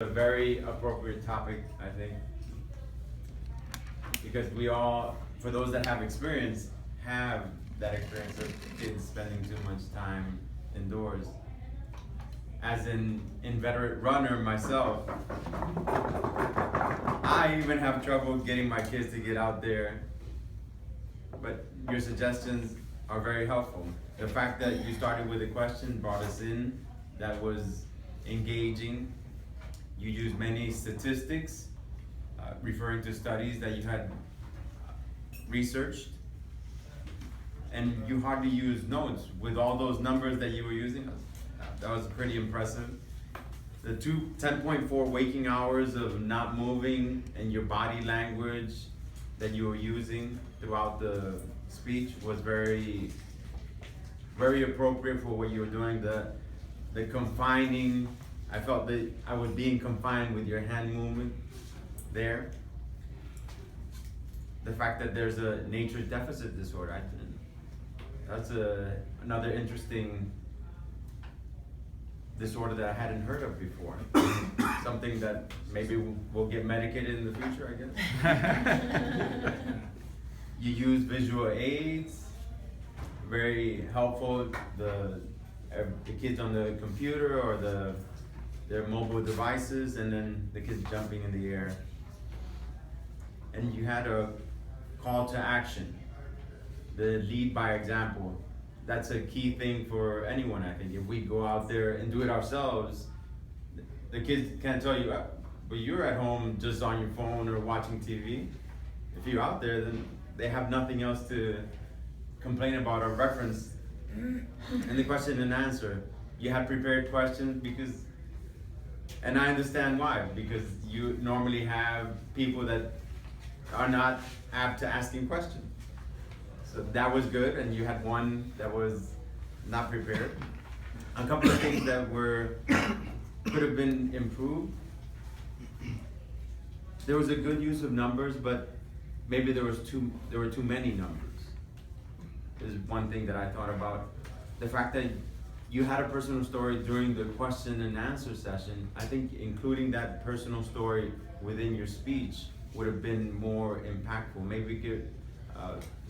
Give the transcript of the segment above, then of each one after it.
A very appropriate topic, I think, because we all, for those that have experience, have that experience of kids spending too much time indoors. As an inveterate runner myself, I even have trouble getting my kids to get out there, but your suggestions are very helpful. The fact that you started with a question brought us in, that was engaging. You used many statistics, referring to studies that you had researched, and you hardly used notes with all those numbers that you were using. That was pretty impressive. The 10.4 waking hours of not moving and your body language that you were using throughout the speech was very, very appropriate for what you were doing. The confining, I felt that I was being confined with your hand movement there. The fact that there's a nature deficit disorder, that's another interesting disorder that I hadn't heard of before. Something that maybe we'll get medicated in the future, I guess. You use visual aids, very helpful. The kids on the computer or their mobile devices, and then the kids jumping in the air. And you had a call to action, the lead by example. That's a key thing for anyone, I think. If we go out there and do it ourselves, the kids can't tell you, but you're at home just on your phone or watching TV. If you're out there, then they have nothing else to complain about or reference. And the question and answer, you had prepared questions because, and I understand why, because you normally have people that are not apt to asking questions. So that was good, and you had one that was not prepared. A couple of things that could have been improved. There was a good use of numbers, but maybe there were too many numbers. Is one thing that I thought about. The fact that you had a personal story during the question and answer session, I think including that personal story within your speech would have been more impactful. Maybe we could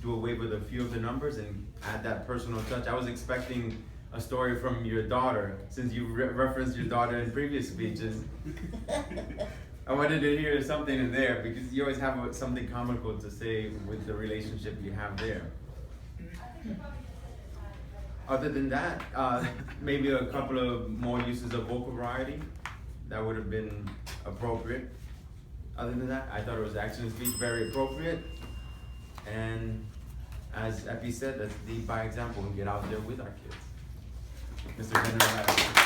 do away with a few of the numbers and add that personal touch. I was expecting a story from your daughter, since you referenced your daughter in previous speeches. I wanted to hear something in there, because you always have something comical to say with the relationship you have there. Other than that, maybe a couple of more uses of vocal variety, that would have been appropriate. Other than that, I thought it was action speech, very appropriate. And as Eppie said, let's lead by example and get out there with our kids. Mr. General.